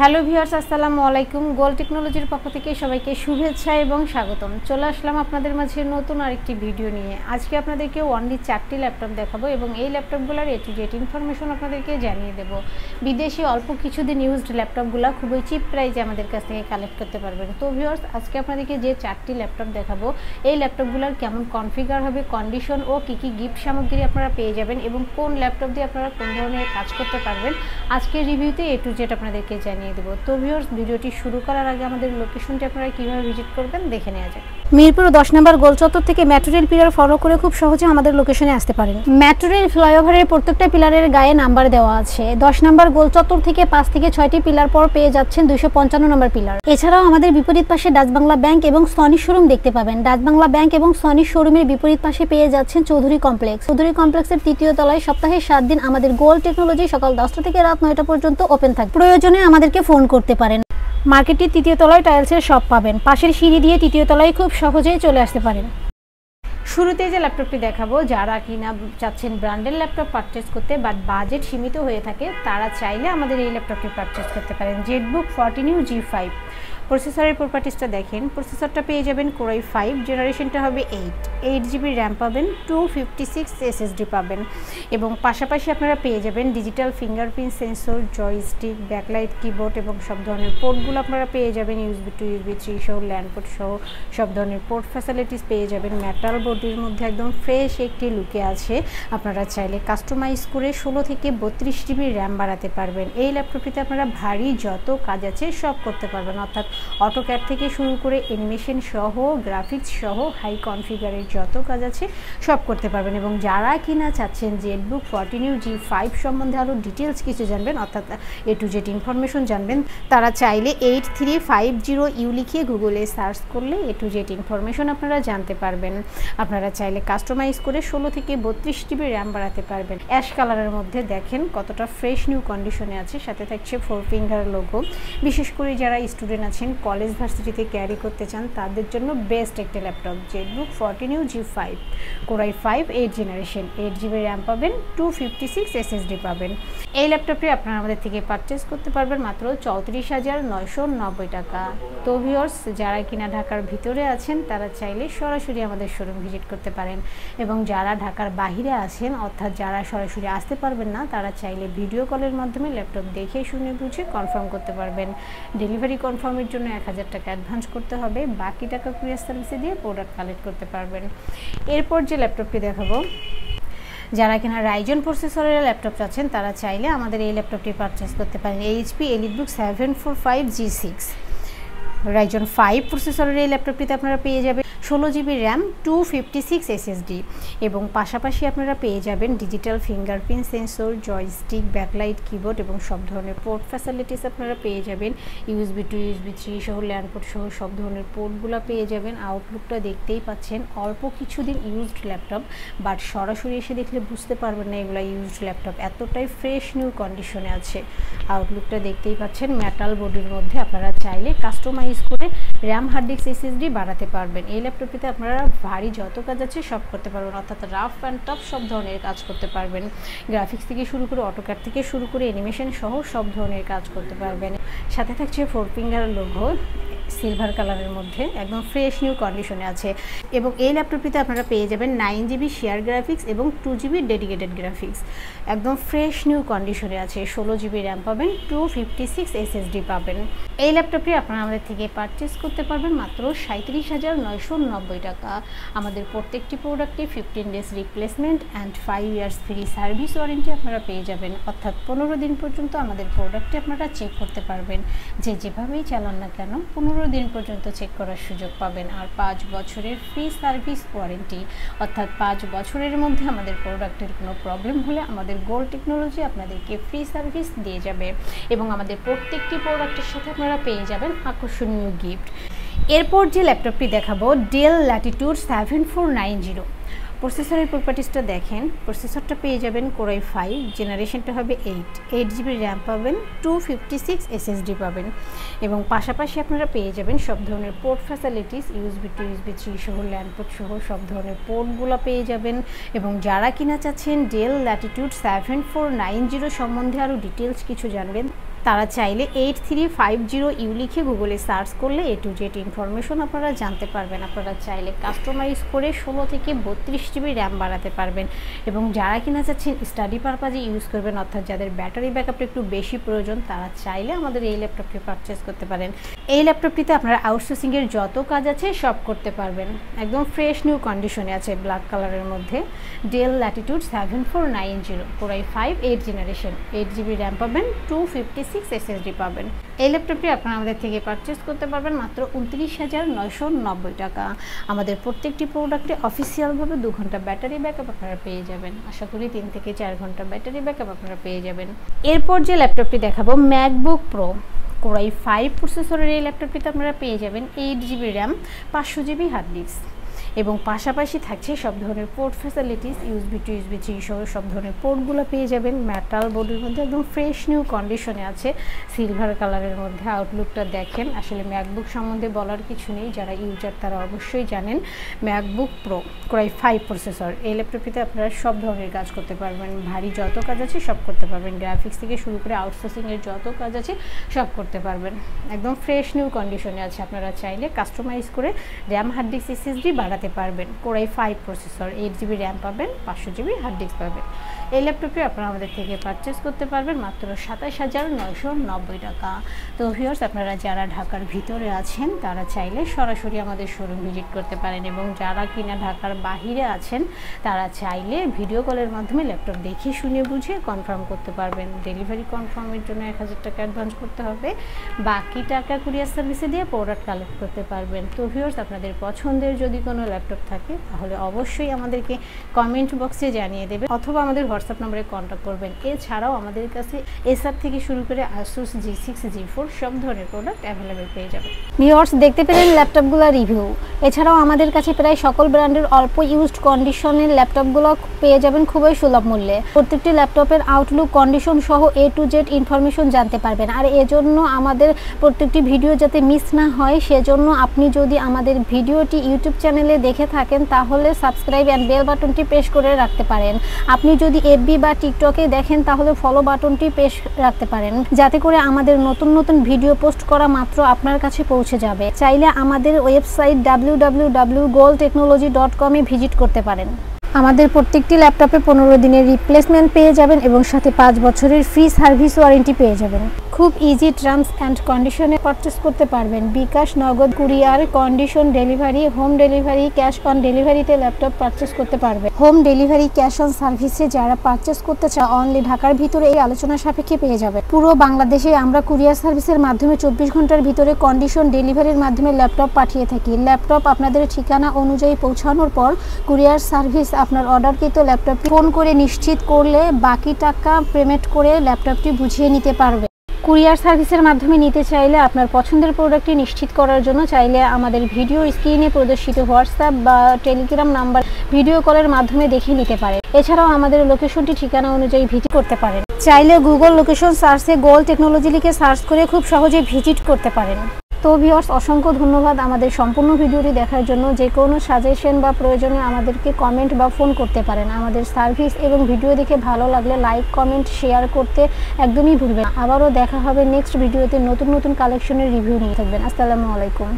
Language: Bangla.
হ্যালো ভিউয়ার্স, আসসালামু আলাইকুম। গোল টেকনোলজির পক্ষ থেকে সবাইকে শুভেচ্ছা এবং স্বাগতম। চলে আসলাম আপনাদের মাঝে নতুন আরেকটি ভিডিও নিয়ে। আজকে আপনাদেরকে অনলি 4টি ল্যাপটপ দেখাবো এবং এই ল্যাপটপগুলোর এ টু জেড ইনফরমেশন আপনাদেরকে জানিয়ে দেব। বিদেশি অল্প কিছুদিন ইউজড ল্যাপটপগুলো খুবই চিপ প্রাইসে আমাদের কাছ থেকে কালেক্ট করতে পারবেন। তো ভিউয়ার্স, আজকে আপনাদেরকে যে 4টি ল্যাপটপ দেখাবো, এই ল্যাপটপগুলোর কেমন কনফিগার হবে, কন্ডিশন ও কী কী গিফট সামগ্রী আপনারা পেয়ে যাবেন এবং কোন ল্যাপটপ দিয়ে আপনারা কোন ধরনের কাজ করতে পারবেন, আজকের রিভিউতে এ টু জেড আপনাদেরকে জানিয়ে দেব। তো ভিউয়ার্স, ভিডিওটি শুরু করার আগে আমাদের লোকেশনটি আপনারা কিভাবে ভিজিট করবেন দেখে নেওয়া যাক। মিরপুর 10 নম্বর গোল চত্বর থেকে মেট্রো রেল পিলার ফলো করে খুব সহজে আমাদের লোকেশনে আসতে পারেন। মেট্রো রেল ফ্লাইওভারের প্রত্যেকটা পিলারের গায়ে নাম্বার দেওয়া আছে। 10 নম্বর গোল চত্বর থেকে 5 থেকে 6টি পিলার পর পেয়ে যাচ্ছেন 255 নম্বর পিলার। এছাড়াও আমাদের বিপরীত পাশে ডাচ বাংলা ব্যাংক এবং সনি শোরুম দেখতে পাবেন। ডাচ বাংলা ব্যাংক এবং সনি শোরুমের বিপরীত পাশে পেয়ে যাচ্ছেন চৌধুরী কমপ্লেক্স। চৌধুরী কমপ্লেক্সের 3য় তলায় সপ্তাহে 7 দিন আমাদের গোল টেকনোলজি সকাল 10টা থেকে রাত 9টা পর্যন্ত ওপেন থাকে। প্রয়োজনে আমাদেরকে ফোন করতে পারেন। মার্কেটটির 3য় তলায় টাইলসের শপ পাবেন। পাশের সিঁড়ি দিয়ে 3য় তলায় খুব সহজেই চলে আসতে পারেন। শুরুতে যে ল্যাপটপটি দেখাবো, যারা কিনা চাচ্ছেন ব্র্যান্ডের ল্যাপটপ পারচেস করতে বাট বাজেট সীমিত হয়ে থাকে, তারা চাইলে আমাদের এই ল্যাপটপটি পারচেস করতে পারেন। Jetbook 14U G5। প্রসেসরের প্রপার্টিসটা দেখেন। প্রসেসরটা পেয়ে যাবেন কোরাই 5, জেনারেশনটা হবে 8GB র্যাম পাবেন, 256 SSD পাবেন এবং পাশাপাশি আপনারা পেয়ে যাবেন digital fingerprint sensor, joystick, backlight keyboard এবং সব ধরনের পোর্টগুলো আপনারা পেয়ে যাবেন। USB to USB 3 সহ, ল্যান্ড পোর্ট সহ সব ধরনের পোর্ট ফ্যাসিলিটিস পেয়ে যাবেন। মেটাল বডির মধ্যে একদম ফ্রেশ একটি লুকে আছে। আপনারা চাইলে কাস্টমাইজ করে 16 থেকে 32GB র্যাম বাড়াতে পারবেন। এই ল্যাপটপটিতে আপনারা ভারী যত কাজ আছে সব করতে পারবেন, অর্থাৎ অটোক্যাড থেকে শুরু করে অ্যানিমেশন সহ, গ্রাফিক্স সহ, হাই কনফিগারের যত কাজ আছে সব করতে পারবেন। এবং যারা কিনা চাচ্ছেন জেটবুক 14U G5 সম্বন্ধে আরও ডিটেলস কিছু জানবেন, অর্থাৎ এ টু জেড ইনফরমেশন জানবেন, তারা চাইলে 8350U লিখে গুগলে সার্চ করলে এ টু জেড ইনফরমেশন আপনারা জানতে পারবেন। আপনারা চাইলে কাস্টমাইজ করে 16 থেকে 32GB র্যাম বাড়াতে পারবেন। অ্যাশ কালারের মধ্যে দেখেন কতটা ফ্রেশ নিউ কন্ডিশনে আছে। সাথে থাকছে 4 ফিঙ্গার লোগো। বিশেষ করে যারা স্টুডেন্ট আছেন, কলেজ ভার্সিটিতে ক্যারি করতে চান, তাদের জন্য বেস্ট একটা laptop Jetbook 14U G5, core i 5 8 generation, 8GB RAM পাবেন, 256 SSD পাবেন। এই ল্যাপটপটি আপনারা আমাদের থেকে পারচেস করতে পারবেন মাত্র 34,990 টাকা। তো ভিউয়ার্স, যারা কিনা ঢাকার ভিতরে আছেন, তারা চাইলে সরাসরি আমাদের শোরুম ভিজিট করতে পারেন এবং যারা ঢাকার বাহিরে আছেন, অর্থাৎ যারা সরাসরি আসতে পারবেন না, তারা চাইলে ভিডিও কলের মাধ্যমে ল্যাপটপ দেখে শুনে বুঝে কনফার্ম করতে পারবেন। ডেলিভারি কনফার্মের জন্য 1000 টাকা অ্যাডভান্স করতে হবে, বাকি টাকা কুরিয়ার সার্ভিসে দিয়ে প্রোডাক্ট কালেক্ট করতে পারবেন। এরপর যে ল্যাপটপটি দেখাবো, যারা কিনা রাইজন প্রসেসরের ল্যাপটপ চাচ্ছেন, তারা চাইলে আমাদের এই ল্যাপটপটি পারচেস করতে পারেন। HP EliteBook 745 G6 রাইজন 5 প্রসেসরের এই ল্যাপটপটিতে আপনারা পেয়ে যাবেন 16GB র্যাম, 256 SSD এবং পাশাপাশি আপনারা পেয়ে যাবেন digital fingerprint sensor, joystick, backlight keyboard এবং সব ধরনের পোর্ট ফ্যাসিলিটিস আপনারা পেয়ে যাবেন। USB to USB 3 সহ, ল্যান্ড পোর্ট সহ সব ধরনের পোর্টগুলো পেয়ে যাবেন। আউটলুকটা দেখতেই পাচ্ছেন, অল্প কিছুদিন ইউজড ল্যাপটপ, বাট সরাসরি এসে দেখলে বুঝতে পারবেন না এগুলো ইউজড ল্যাপটপ, এতটাই ফ্রেশ নিউ কন্ডিশনে আছে। আউটলুকটা দেখতেই পাচ্ছেন, মেটাল বডির মধ্যে আপনারা চাইলে কাস্টমাইজ করে র্যাম, হার্ড ডিস্ক, SSD বাড়াতে পারবেন। এই ল্যাপটপটিতে আপনারা ভারী যত কাজ আছে সব করতে পারবেন, অর্থাৎ রাফ অ্যান্ড টাফ সব ধরনের কাজ করতে পারবেন। গ্রাফিক্স থেকে শুরু করে, অটোক্যাড থেকে শুরু করে অ্যানিমেশন সহ সব ধরনের কাজ করতে পারবেন। সাথে থাকছে 4 ফিঙ্গার লোগো সিলভার কালারের মধ্যে, একদম ফ্রেশ নিউ কন্ডিশনে আছে এবং এই ল্যাপটপটিতে আপনারা পেয়ে যাবেন 9GB শেয়ার গ্রাফিক্স এবং 2GB ডেডিকেটেড গ্রাফিক্স, একদম ফ্রেশ নিউ কন্ডিশনে আছে। 16GB র্যাম পাবেন, 256 SSD পাবেন। এই ল্যাপটপটি আপনারা আমাদের থেকে পারচেস করতে পারবেন মাত্র 37,990 টাকা। আমাদের প্রত্যেকটি প্রোডাক্টে 15 days replacement and 5 years free service warranty আপনারা পেয়ে যাবেন, অর্থাৎ 15 দিন পর্যন্ত আমাদের প্রোডাক্টটি আপনারা চেক করতে পারবেন। যেভাবেই চালান না কেন 15 দিন পর্যন্ত চেক করার সুযোগ পাবেন। আর 5 বছরের ফ্রি সার্ভিস ওয়ারেন্টি, অর্থাৎ 5 বছরের মধ্যে আমাদের প্রোডাক্টের কোনো প্রবলেম হলে আমাদের গোল টেকনোলজি আপনাদেরকে ফ্রি সার্ভিস দিয়ে যাবে এবং আমাদের প্রত্যেকটি প্রোডাক্টের সাথে আপনারা পেয়ে যাবেন আকর্ষণীয় গিফট। এরপর যে ল্যাপটপটি দেখাবো, ডেল ল্যাটিটিউড 7490। প্রসেসরের প্রপার্টিসটা দেখেন। প্রসেসরটা পেয়ে যাবেন কোরাই 5, জেনারেশনটা হবে 8GB র্যাম পাবেন, 256 SSD পাবেন এবং পাশাপাশি আপনারা পেয়ে যাবেন সব ধরনের port facilities, USB to USB 3 সহ, ল্যান্ড পোর্ট সহ সব ধরনের পোর্টগুলো পেয়ে যাবেন। এবং যারা কিনা চাচ্ছেন ডেল ল্যাটিটিউড 7490 সম্বন্ধে আরও ডিটেলস কিছু জানবেন, তারা চাইলে 8350 লিখে গুগলে সার্চ করলে A to Z ইনফরমেশন আপনারা জানতে পারবেন। আপনারা চাইলে কাস্টমাইজ করে 16 থেকে 32 জিবি র্যাম বাড়াতে পারবেন। এবং যারা কিনা চাচ্ছেন স্টাডি পারপাজে ইউজ করবেন, অর্থাৎ যাদের ব্যাটারি ব্যাকআপটা একটু বেশি প্রয়োজন, তারা চাইলে আমাদের এই ল্যাপটপটি পারচেস করতে পারেন। এই ল্যাপটপটিতে আপনারা আউটসোর্সিংয়ের যত কাজ আছে সব করতে পারবেন। একদম ফ্রেশ নিউ কন্ডিশনে আছে, ব্ল্যাক কালারের মধ্যে। Del Latitude 7490 Core i5 8 generation, 8 GB RAM পাবেন, 256 SSD পাবেন। এই ল্যাপটপটি আপনারা আমাদের থেকে পারচেস করতে পারবেন মাত্র 29,990 টাকা। আমাদের প্রত্যেকটি প্রোডাক্টে অফিসিয়ালভাবে 2 ঘন্টা ব্যাটারি ব্যাকআপ আপনারা পেয়ে যাবেন। আশা করি 3 থেকে 4 ঘন্টা ব্যাটারি ব্যাকআপ আপনারা পেয়ে যাবেন। এরপর যে ল্যাপটপটি দেখাবো ম্যাকবুক প্রো Core i5 প্রসেসরের এই ল্যাপটপটিতে আপনারা পেয়ে যাবেন 8 GB RAM, 500 GB hard disk এবং পাশাপাশি থাকছে সব ধরনের port facilities, USB two USB 3 সহ সব ধরনের পোর্টগুলো পেয়ে যাবেন। মেটাল বোর্ডের মধ্যে একদম ফ্রেশ নিউ কন্ডিশনে আছে, সিলভার কালারের মধ্যে। আউটলুকটা দেখেন, আসলে ম্যাকবুক সম্বন্ধে বলার কিছু নেই, যারা ইউজার তারা অবশ্যই জানেন। MacBook pro Core i5 processor এই ল্যাপটপটিতে আপনারা সব ধরনের কাজ করতে পারবেন। ভারী যত কাজ আছে সব করতে পারবেন, গ্রাফিক্স থেকে শুরু করে আউটসোর্সিংয়ের যত কাজ আছে সব করতে পারবেন। একদম ফ্রেশ নিউ কন্ডিশনে আছে। আপনারা চাইলে কাস্টমাইজ করে র্যাম, হার্ড ডিস্ক, SSD বাড়াতে পারবেন। Core i5 processor, 8 GB RAM পাবেন, 500 জিবি হার্ড ডিস্ক পাবেন। এই ল্যাপটপটি আপনারা আমাদের থেকে পারচেস করতে পারবেন মাত্র 27,990 টাকা। তো ভিউয়ার্স, আপনারা যারা ঢাকার ভিতরে আছেন তারা চাইলে সরাসরি আমাদের শোরুম ভিজিট করতে পারেন, এবং যারা কিনা ঢাকার বাহিরে আছেন তারা চাইলে ভিডিও কলের মাধ্যমে ল্যাপটপ দেখে শুনে বুঝে কনফার্ম করতে পারবেন। ডেলিভারি কনফার্মের জন্য 1000 টাকা অ্যাডভান্স করতে হবে, বাকি টাকা কুরিয়ার সার্ভিসে দিয়ে প্রোডাক্ট কালেক্ট করতে পারবেন। তো ভিউয়ার্স, আপনাদের পছন্দের যদি কোনো ল্যাপটপ থাকে তাহলে অবশ্যই আমাদেরকে কমেন্ট বক্সে জানিয়ে দেবেন, অথবা আমাদের হোয়াটসঅ্যাপ নম্বরে কন্ট্যাক্ট করবেন। এছাড়াও আমাদের কাছে এসার থেকে শুরু করে Asus G6 G4 সব ধরনের প্রোডাক্ট অ্যাভেলেবেল পেয়ে যাবেন। ভিউয়ার্স, দেখতে পেলেন ল্যাপটপগুলো রিভিউ। এছাড়াও আমাদের কাছে প্রায় সকল ব্র্যান্ডের অল্প ইউজড কন্ডিশনের ল্যাপটপগুলো পেয়ে যাবেন খুবই সুলভ মূল্যে। প্রত্যেকটি ল্যাপটপের আউটলুক, কন্ডিশন সহ A to Z ইনফরমেশন জানতে পারবেন। আর এজন্য আমাদের প্রত্যেকটি ভিডিও যাতে মিস না হয়, সেজন্য আপনি যদি আমাদের ভিডিওটি ইউটিউব চ্যানেলে দেখে থাকেন তাহলে সাবস্ক্রাইব অ্যান্ড বেল বাটনটি প্রেস করে রাখতে পারেন। আপনি যদি FB বা টিকটকে দেখেন তাহলে ফলো বাটনটি প্রেস রাখতে পারেন, যাতে করে আমাদের নতুন নতুন ভিডিও পোস্ট করা মাত্র আপনার কাছে পৌঁছে যাবে। চাইলে আমাদের ওয়েবসাইট www.goltechnology.com এ ভিজিট করতে পারেন। আমাদের প্রত্যেকটি ল্যাপটপে 15 দিনের রিপ্লেসমেন্ট পেয়ে যাবেন এবং সাথে 5 বছরের ফ্রি সার্ভিস ওয়ারেন্টি পেয়ে যাবেন। খুব ইজি টার্মস অ্যান্ড কন্ডিশনে পারচেস করতে পারবেন। বিকাশ, নগদ, courier, condition delivery, home delivery, cash on ডেলিভারিতে ল্যাপটপ পারচেস করতে পারবেন। হোম ডেলিভারি, ক্যাশ অন সার্ভিসে যারা পারচেস করতে চায় অনলি ঢাকার ভিতরে এই আলোচনা সাপেক্ষে পেয়ে যাবে। পুরো বাংলাদেশে আমরা কুরিয়ার সার্ভিসের মাধ্যমে 24 ঘন্টার ভিতরে কন্ডিশন ডেলিভারির মাধ্যমে ল্যাপটপ পাঠিয়ে থাকি। ল্যাপটপ আপনাদের ঠিকানা অনুযায়ী পৌঁছানোর পর কুরিয়ার সার্ভিস আপনার অর্ডারকৃত ল্যাপটপটি ফোন করে নিশ্চিত করলে বাকি টাকা পেমেন্ট করে ল্যাপটপটি বুঝিয়ে নিতে পারবে। কুরিয়ার সার্ভিসের মাধ্যমে নিতে চাইলে আপনার পছন্দের প্রোডাক্টটি নিশ্চিত করার জন্য চাইলে আমাদের ভিডিও স্ক্রিনে প্রদর্শিত হোয়াটসঅ্যাপ বা টেলিগ্রাম নাম্বার ভিডিও কলের মাধ্যমে দেখে নিতে পারে। এছাড়াও আমাদের লোকেশনটি ঠিকানা অনুযায়ী ভিজিট করতে পারেন। চাইলে গুগল লোকেশন সার্চে গোল টেকনোলজি লিখে সার্চ করে খুব সহজে ভিজিট করতে পারেন। তো ভিউয়ার্স, অসংখ্য ধন্যবাদ আমাদের সম্পূর্ণ ভিডিওটি দেখার জন্য। যে কোনো সাজেশন বা প্রয়োজনে আমাদেরকে কমেন্ট বা ফোন করতে পারেন। আমাদের সার্ভিস এবং ভিডিও দেখে ভালো লাগলে লাইক, কমেন্ট, শেয়ার করতে একদমই ভুলবেন না। আবারও দেখা হবে নেক্সট ভিডিওতে নতুন নতুন কালেকশনের রিভিউ নিয়ে। থাকবেন। আসসালামু আলাইকুম।